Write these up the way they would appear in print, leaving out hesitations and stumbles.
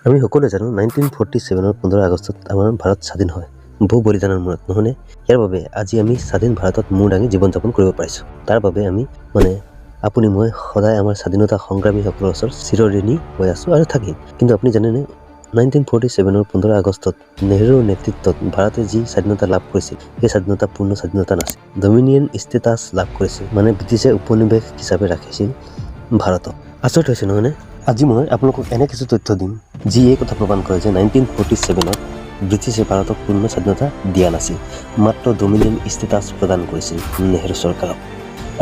আমি সকলোৱে জানো 1947 15 আগষ্টত আমাৰ ভাৰত স্বাধীন হয় বহু বলিদানৰ মূৰত নহয়নে। ইয়াৰ বাবে আজি আমি স্বাধীন ভাৰতত মূৰ দাঙি জীৱন যাপন কৰিব পাৰিছোঁ। তাৰ বাবে আমি আপুনি মই সদায় আমাৰ স্বাধীনতা সংগ্ৰামীসকলৰ ওচৰত চিৰঋণী হৈ আছোঁ আৰু থাকিম। কিন্তু আপুনি জানেনে 1947 15 আগষ্টত নেহৰুৰ নেতৃত্বত ভাৰতে যি স্বাধীনতা লাভ কৰিছিল সেই স্বাধীনতা পূৰ্ণ স্বাধীনতা নাছিল। ডমিনিয়ন ষ্টেটাছ লাভ কৰিছিল, ব্ৰিটিছে উপনিৱেশ হিচাপে ৰাখিছিল ভাৰতক। আচৰিত হৈছে নহয়নে। আজি মই আপোনালোকক এনে কিছু তথ্য দিম যি এই কথা প্ৰমাণ কৰে যে 1947 ব্ৰিটিছে ভাৰতক পূৰ্ণ স্বাধীনতা দিয়া নাছিল, মাত্ৰ ডমিনিয়ন ষ্টেটাছ প্ৰদান কৰিছিল নেহৰু চৰকাৰক।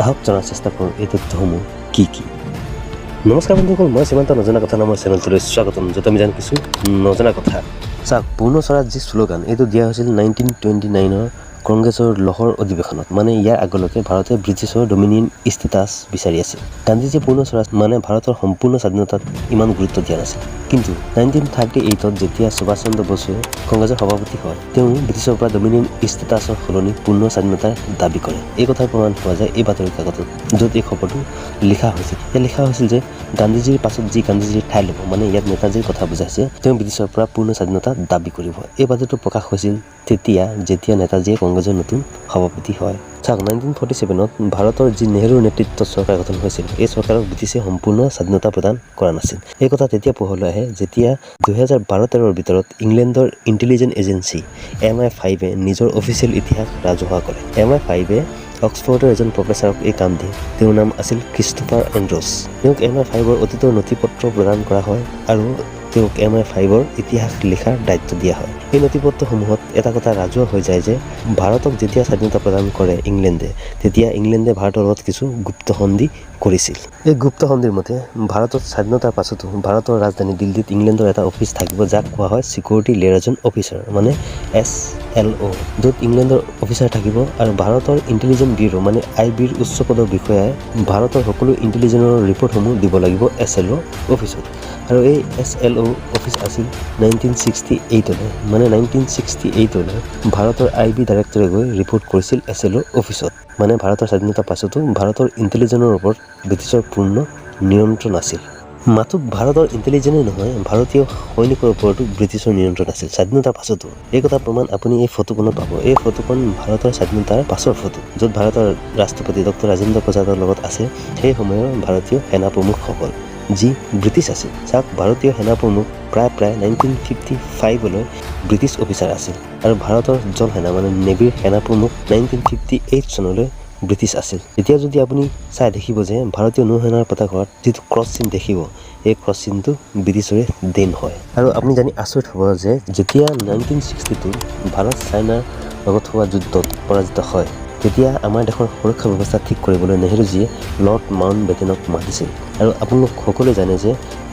আহক জনাৰ চেষ্টা কৰোঁ এই তথ্যসমূহ কি কি। নমস্কাৰ বন্ধুসকল, মই সীমান্ত নজনা কথা নামৰ চেনেলটোলৈ স্বাগতম, য'ত আমি জানো কিছু নজনা কথা। চাওক, পূৰ্ণ স্বৰাজ যি শ্লোগান এইটো দিয়া হৈছিল 1929 কংগ্ৰেছৰ লাহোৰ অধিৱেশনত। ইয়াৰ আগলৈকে ভাৰতে ব্ৰিটিছৰ ডমিনিয়ন ষ্টেটাছ বিচাৰি আছিল। গান্ধীজীয়ে পূৰ্ণ স্বৰাজ ভাৰতৰ সম্পূৰ্ণ স্বাধীনতাত ইমান গুৰুত্ব দিয়া নাছিল। কিন্তু 1938 যেতিয়া সুভাষ চন্দ্ৰ বসুৱে কংগ্ৰেছৰ সভাপতি হয়, তেওঁ ব্ৰিটিছৰ পৰা ডমিনিয়ন ষ্টেটাছৰ সলনি পূৰ্ণ স্বাধীনতাৰ দাবী কৰে। এই কথাৰ প্ৰমাণ পোৱা যায় এই বাতৰি কাকতত, য'ত এই খবৰটো লিখা হৈছিল। ইয়াত লিখা হৈছিল যে গান্ধীজীৰ পাছত যি গান্ধীজীৰ ঠাই ল'ব, ইয়াত নেতাজীৰ কথা বুজাইছে, তেওঁ ব্ৰিটিছৰ পৰা পূৰ্ণ স্বাধীনতা দাবী কৰিব। এই বাতৰিটো প্ৰকাশ হৈছিল যেতিয়া নেতাজীয়ে কংগ্ৰেছৰ নতুন সভাপতি হয়। চাওক, 1947 ভাৰতৰ যি নেহৰুৰ নেতৃত্বত চৰকাৰ গঠন হৈছিল, এই চৰকাৰক ব্ৰিটিছে সম্পূৰ্ণ স্বাধীনতা প্ৰদান কৰা নাছিল। এই কথা তেতিয়া পোহৰলৈ আহে যেতিয়া 2012-13 ভিতৰত ইংলেণ্ডৰ ইণ্টেলিজেন্স এজেন্সি MI5 নিজৰ অফিচিয়েল ইতিহাস ৰাজহুৱা কৰে। MI5 অক্সফৰ্ডৰ এজন প্ৰফেচাৰক এই কাম দিয়ে। তেওঁৰ নাম আছিল ক্ৰিষ্টোফাৰ এণ্ড্ৰছ। তেওঁক MI5ৰ অতীতৰ নথি পত্ৰ প্ৰদান কৰা হয় আৰু তেওঁক MI5ৰ ইতিহাস লিখাৰ দায়িত্ব দিয়া হয়। এই নথি পত্ৰসমূহত এটা কথা ৰাজহুৱা হৈ যায় যে ভাৰতক যেতিয়া স্বাধীনতা প্ৰদান কৰে ইংলেণ্ডে, তেতিয়া ইংলেণ্ডে ভাৰতৰ লগত কিছু গুপ্ত সন্ধি কৰিছিল। এই গুপ্ত সন্ধিৰ মতে ভাৰতত স্বাধীনতাৰ পাছতো ভাৰতৰ ৰাজধানী দিল্লীত ইংলেণ্ডৰ এটা অফিচ থাকিব, যাক কোৱা হয় চিকিউৰিটি লিয়েজন অফিচাৰ SLO, য'ত ইংলেণ্ডৰ অফিচাৰ থাকিব আৰু ভাৰতৰ ইণ্টেলিজেন্স ব্যুৰো IBৰ উচ্চ পদৰ বিষয়াই ভাৰতৰ সকলো ইণ্টেলিজেন্সৰ ৰিপৰ্টসমূহ দিব লাগিব SLO অফিচত। আৰু এই SLO অফিচ আছিল 1968লৈ। 1968লৈ ভাৰতৰ IB ডাইৰেক্টৰে গৈ ৰিপৰ্ট কৰিছিল SLO অফিচত। ভাৰতৰ স্বাধীনতাৰ পাছতো ভাৰতৰ ইণ্টেলিজেন্সৰ ওপৰত ব্ৰিটিছৰ পূৰ্ণ নিয়ন্ত্ৰণ আছিল। মাথো ভাৰতৰ ইণ্টেলিজেন্সে নহয়, ভাৰতীয় সৈনিকৰ ওপৰতো ব্ৰিটিছৰ নিয়ন্ত্ৰণ আছিল স্বাধীনতাৰ পাছতো। এই কথা প্ৰমাণ আপুনি এই ফটোখনত পাব। এই ফটোখন ভাৰতৰ স্বাধীনতাৰ পাছৰ ফটো, য'ত ভাৰতৰ ৰাষ্ট্ৰপতি ডক্টৰ ৰাজেন্দ্ৰ প্ৰসাদৰ লগত আছে সেই সময়ৰ ভাৰতীয় সেনা প্ৰমুখসকল, যি ব্ৰিটিছ আছিল। চাওক, ভাৰতীয় সেনা প্ৰমুখ প্ৰায় 1955লৈ ব্ৰিটিছ অফিচাৰ আছিল আৰু ভাৰতৰ জলসেনা নেভিৰ সেনা প্ৰমুখ 1958 চনলৈ ব্ৰিটিছ আছিল। এতিয়া যদি আপুনি চাই দেখিব যে ভাৰতীয় নৌসেনাৰ পতাকাত যিটো ক্ৰছ চিন দেখিব, এই ক্ৰছ চিনটো ব্ৰিটিছৰে দেন হয়। আৰু আপুনি জানি আচৰিত হ'ব যে যেতিয়া 1962 ভাৰত চাইনাৰ লগত হোৱা যুদ্ধত পৰাজিত হয়, তেতিয়া আমাৰ দেশৰ সুৰক্ষা ব্যৱস্থা ঠিক কৰিবলৈ নেহৰুজীয়ে লৰ্ড মাউণ্ট বেটেনক মাতিছিল। আৰু আপোনালোক সকলোৱে জানে যে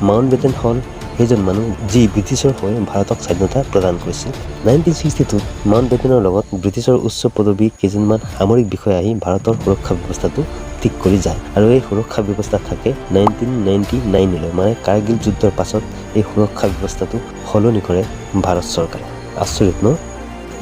মাউণ্ট বেটেন হ'ল সেইজন মানুহ যি ব্ৰিটিছৰ হৈ ভাৰতক স্বাধীনতা প্ৰদান কৰিছিল। 1962 মাউণ্ট বেটেনৰ লগত ব্ৰিটিছৰ উচ্চ পদবী কেইজনমান সামৰিক বিষয়া আহি ভাৰতৰ সুৰক্ষা ব্যৱস্থাটো ঠিক কৰি যায়। আৰু এই সুৰক্ষা ব্যৱস্থা থাকে 1999লৈ, কাৰ্গিল যুদ্ধৰ পাছত এই সুৰক্ষা ব্যৱস্থাটো সলনি কৰে ভাৰত চৰকাৰে। আচৰিত ন?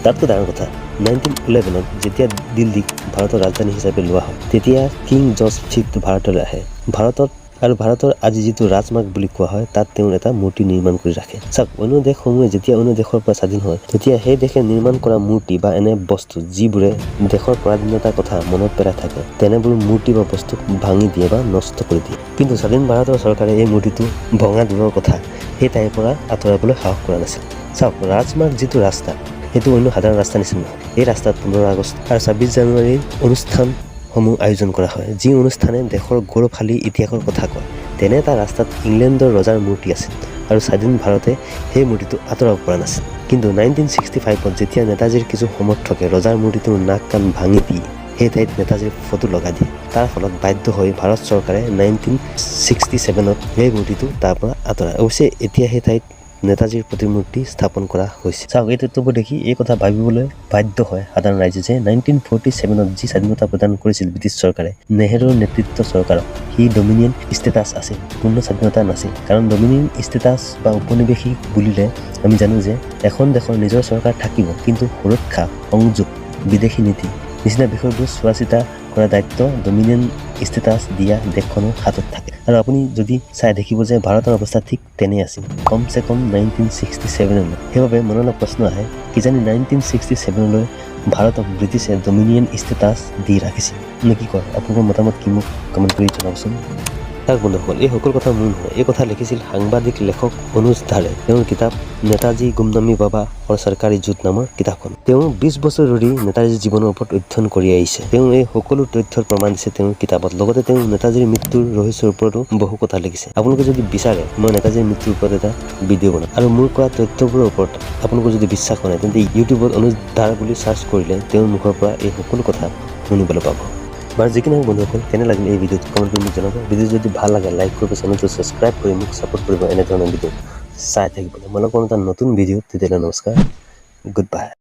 তাতকৈ ডাঙৰ কথা, 1911 যেতিয়া দিল্লীক ভাৰতৰ ৰাজধানী হিচাপে লোৱা হয়, তেতিয়া কিং জৰ্জ V ভাৰতলৈ আহে। ভাৰতৰ আজি যিটো ৰাজমাৰ্গ বুলি কোৱা হয়, তাত তেওঁ এটা মূৰ্তি নিৰ্মাণ কৰি ৰাখে। চাওক, অন্য দেশসমূহে যেতিয়া অন্য দেশৰ পৰা স্বাধীন হয়, তেতিয়া সেই দেশে নিৰ্মাণ কৰা মূৰ্তি বা এনে বস্তু যিবোৰে দেশৰ পৰাধীনতাৰ কথা মনত পেলাই থাকে, তেনেবোৰ মূৰ্তি বা বস্তু ভাঙি দিয়ে বা নষ্ট কৰি দিয়ে। কিন্তু স্বাধীন ভাৰতৰ চৰকাৰে এই মূৰ্তিটো ভঙা দূৰৰ কথা, সেই ঠাইৰ পৰা আঁতৰাবলৈ সাহস কৰা নাছিল। চাওক, ৰাজমাৰ্গ যিটো ৰাস্তা, সেইটো অন্য সাধাৰণ ৰাস্তা নিচিনা নহয়। এই ৰাস্তাত 15 আগষ্ট আৰু 26 জানুৱাৰীৰ অনুষ্ঠানসমূহ আয়োজন কৰা হয়, যি অনুষ্ঠানে দেশৰ গৌৰৱশালী ইতিহাসৰ কথা কয়। তেনে এটা ৰাস্তাত ইংলেণ্ডৰ ৰজাৰ মূৰ্তি আছিল আৰু স্বাধীন ভাৰতে সেই মূৰ্তিটো আঁতৰাব পৰা নাছিল। কিন্তু 1965 যেতিয়া নেতাজীৰ কিছু সমৰ্থকে ৰজাৰ মূৰ্তিটোৰ নাক কাণ ভাঙি দি সেই ঠাইত নেতাজীৰ ফটো লগাই দিয়ে, তাৰ ফলত বাধ্য হৈ ভাৰত চৰকাৰে 1967 সেই মূৰ্তিটো তাৰ পৰা আঁতৰাই। অৱশ্যে এতিয়া সেই ঠাইত নেতাজীৰ প্ৰতিমূৰ্তি স্থাপন কৰা হৈছে। চাওক, এই তথ্যবোৰ দেখি এই কথা ভাবিবলৈ বাধ্য হয় সাধাৰণ ৰাইজে যে 1947 যি স্বাধীনতা প্ৰদান কৰিছিল ব্ৰিটিছ চৰকাৰে নেহৰুৰ নেতৃত্ব চৰকাৰক, সি ডমিনিয়ন ষ্টেটাছ আছিল, পূৰ্ণ স্বাধীনতা নাছিল। কাৰণ ডমিনিয়ন ষ্টেটাছ বা উপনিৱেশিক বুলিলে আমি জানো যে এখন দেশৰ নিজৰ চৰকাৰ থাকিব, কিন্তু সুৰক্ষা, সংযোগ, বিদেশী নীতি নিচিনা বিষয়বোৰ চোৱা চিতা কৰা দায়িত্ব ডমিনিয়ন ষ্টেটাছ দিয়া দেশখনৰ হাতত থাকে। আৰু আপুনি যদি চাই দেখিব যে ভাৰতৰ অৱস্থা ঠিক তেনে আছিল কমচে কম 1967লৈ। সেইবাবে মনলৈ প্ৰশ্ন আহে কিজানি 1967লৈ ভাৰতক ব্ৰিটিছে ডমিনিয়ন ষ্টেটাছ দি ৰাখিছিল নে কি কয়? আপোনালোকৰ মতামত কি মোক কমেণ্ট কৰি জনাবচোন। তাক বন্ধুসকল, এই সকলো কথা মোৰ নহয়। এই কথা লিখিছিল সাংবাদিক লেখক অনুজ ধাৰে। তেওঁৰ কিতাপ নেতাজী গুমনামী বাবা और চৰকাৰী যুদ্ধ নামৰ কিতাপখন। তেওঁ 20 বছৰ ধৰি নেতাজীৰ জীৱনৰ ওপৰত অধ্যয়ন কৰি আহিছে। তেওঁ এই সকলো তথ্যৰ প্ৰমাণ দিছে তেওঁৰ কিতাপত। লগতে তেওঁ নেতাজীৰ মৃত্যুৰ ৰহস্যৰ ওপৰতো বহু কথা লিখিছে। আপোনালোকে যদি বিচাৰে মই নেতাজীৰ মৃত্যুৰ ওপৰত এটা ভিডিঅ' বনাম। আৰু মোৰ কোৱা তথ্যবোৰৰ ওপৰত আপোনালোকৰ যদি বিশ্বাস হোৱা নাই তেন্তে ইউটিউবত অনুজ ধাৰ বুলি চাৰ্চ কৰিলে তেওঁৰ মুখৰ পৰা এই সকলো কথা শুনিবলৈ পাব। বাৰু যি কি নহওক বন্ধুসকল, কেনে লাগিল এই ভিডিঅ'টো কমেণ্ট কৰি মোক জনাব। ভিডিঅ' যদি ভাল লাগে লাইক কৰিব, চেনেলটো ছাবস্ক্ৰাইব কৰি মোক ছাপোৰ্ট কৰিব এনেধৰণৰ ভিডিঅ' চাই থাকিবলৈ। মই লগ পাম এটা নতুন ভিডিঅ'ত। তেতিয়াহ'লে নমস্কাৰ, গুড বাই।